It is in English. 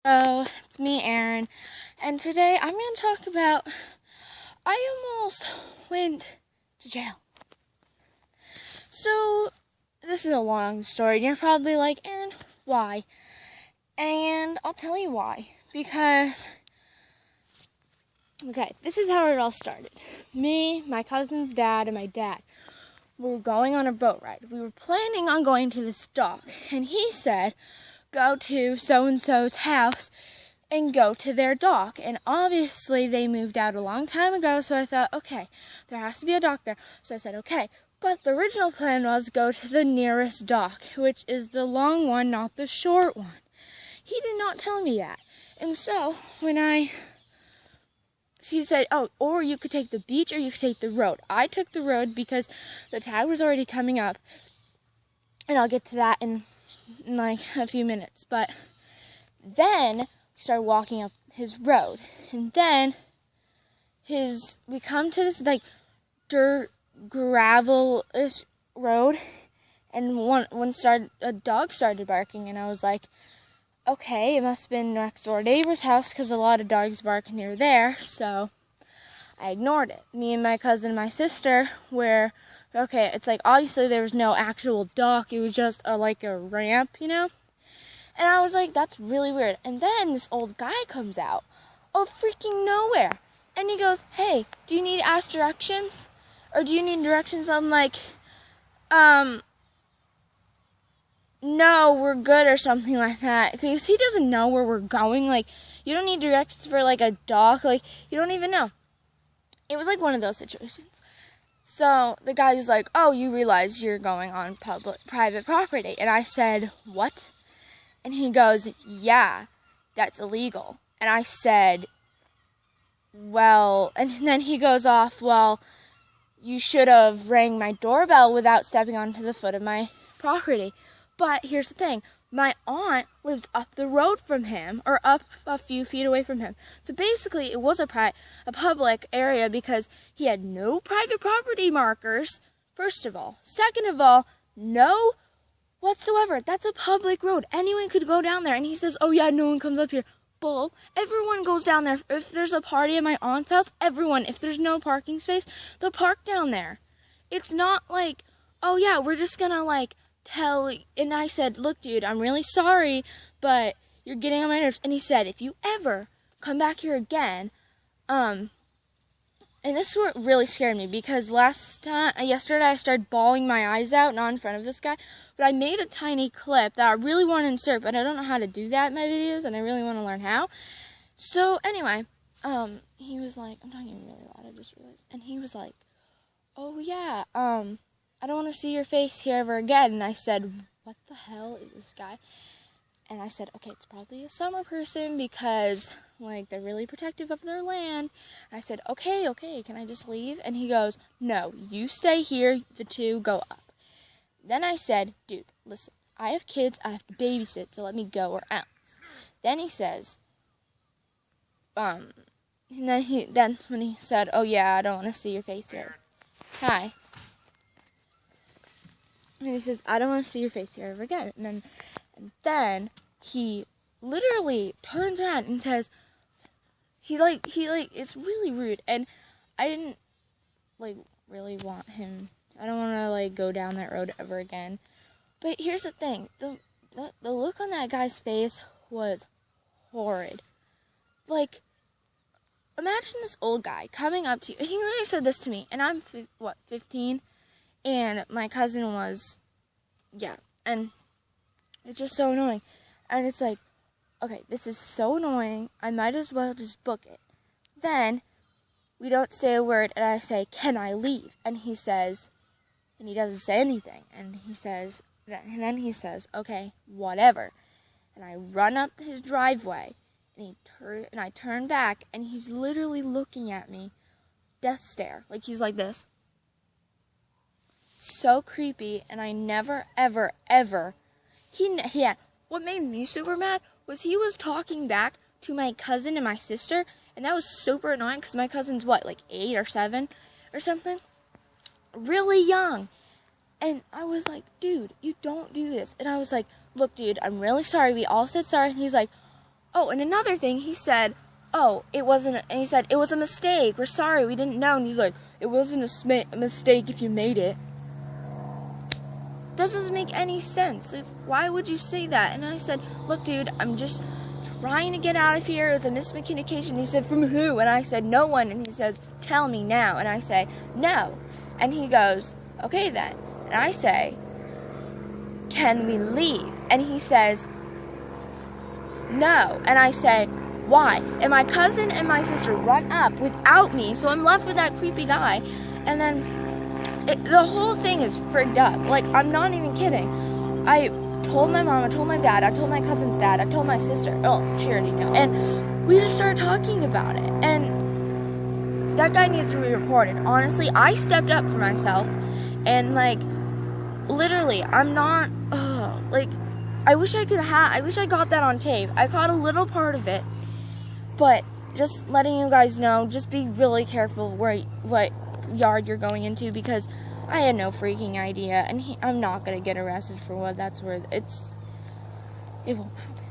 Hello, it's me, Erin, and today I'm going to talk about I almost went to jail. So, this is a long story, and you're probably like, Erin, why? And I'll tell you why. Because, okay, this is how it all started. Me, my cousin's dad, and my dad were going on a boat ride. We were planning on going to this dock, and he said, go to so-and-so's house and go to their dock. And obviously they moved out a long time ago, so I thought, okay, there has to be a dock there. So I said, okay. But the original plan was go to the nearest dock, which is the long one, not the short one. He did not tell me that. And so he said, oh, or you could take the beach or you could take the road. I took the road because the tide was already coming up. And I'll get to that in like a few minutes. But then we started walking up his road. And then we come to this like dirt gravel-ish road, and a dog started barking, and I was like, okay, it must have been next door neighbor's house because a lot of dogs bark near there. So I ignored it. Me and my cousin and my sister were okay. It's like obviously there was no actual dock, it was just like a ramp, you know. And I was like, that's really weird. And then this old guy comes out of freaking nowhere, and he goes, hey, do you need to ask directions? Or do you need directions? I'm like, no, we're good, or something like that. Because he doesn't know where we're going. Like, you don't need directions for, like, a dock. Like, you don't even know. It was, like, one of those situations. So, the guy's like, oh, you realize you're going on private property. And I said, what? And he goes, yeah, that's illegal. And I said, well, and then he goes off, well, you should have rang my doorbell without stepping onto the foot of my property. But here's the thing. My aunt lives up the road from him, or up a few feet away from him. So basically, it was a public area because he had no private property markers, first of all. Second of all, no whatsoever. That's a public road. Anyone could go down there. And he says, oh yeah, no one comes up here. Bull. Everyone goes down there. If there's a party at my aunt's house, everyone, if there's no parking space, they'll park down there. It's not like, oh yeah, we're just gonna like tell. And I said, look dude, I'm really sorry, but you're getting on my nerves. And he said, if you ever come back here again, and this is what really scared me, because yesterday I started bawling my eyes out, not in front of this guy, but I made a tiny clip that I really want to insert, but I don't know how to do that in my videos, and I really want to learn how. So anyway, he was like, I'm talking really loud, I just realized, and he was like, oh yeah, I don't want to see your face here ever again. And I said, what the hell is this guy? And I said, okay, it's probably a summer person because, like, they're really protective of their land. And I said, okay, can I just leave? And he goes, no, you stay here, the two go up. Then I said, dude, listen, I have kids, I have to babysit, so let me go or else. Then he says, and that's when he said, oh yeah, I don't want to see your face here. Hi. And he says, I don't want to see your face here ever again. And then he literally turns around and says, it's really rude. And I didn't, really want him. I don't want to, go down that road ever again. But here's the thing. The look on that guy's face was horrid. Like, imagine this old guy coming up to you. He literally said this to me. And I'm, 15? And my cousin was, and it's just so annoying. And it's like, okay, this is so annoying, I might as well just book it. Then, we don't say a word, and I say, can I leave? And he says, and he doesn't say anything. And then he says, okay, whatever. And I run up his driveway, and I turn back, and he's literally looking at me, death stare, like he's like this. So creepy, and I never, ever, ever, what made me super mad was he was talking back to my cousin and my sister, and that was super annoying, because my cousin's, 8 or 7 or something? Really young. And I was like, dude, you don't do this. And I was like, look, dude, I'm really sorry, we all said sorry, and he's like, Oh, and another thing, he said, oh, it wasn't, and he said, it was a mistake. We're sorry, we didn't know. And he's like, it wasn't a mistake if you made it. That doesn't make any sense. Like, why would you say that? And I said, look, dude, I'm just trying to get out of here. It was a miscommunication. He said, from who? And I said, no one. And he says, tell me now. And I say, no. And he goes, okay then. And I say, can we leave? And he says, no. And I say, why? And my cousin and my sister run up without me, so I'm left with that creepy guy. And then the whole thing is frigged up. Like, I'm not even kidding. I told my mom, I told my dad, I told my cousin's dad, I told my sister. Oh, she already knew. And we just started talking about it. And that guy needs to be reported. Honestly, I stepped up for myself. And, like, literally, I'm not, like, I wish I got that on tape. I caught a little part of it. But just letting you guys know, just be really careful what yard you're going into, because I had no freaking idea, and I'm not gonna get arrested for what that's worth. It won't happen.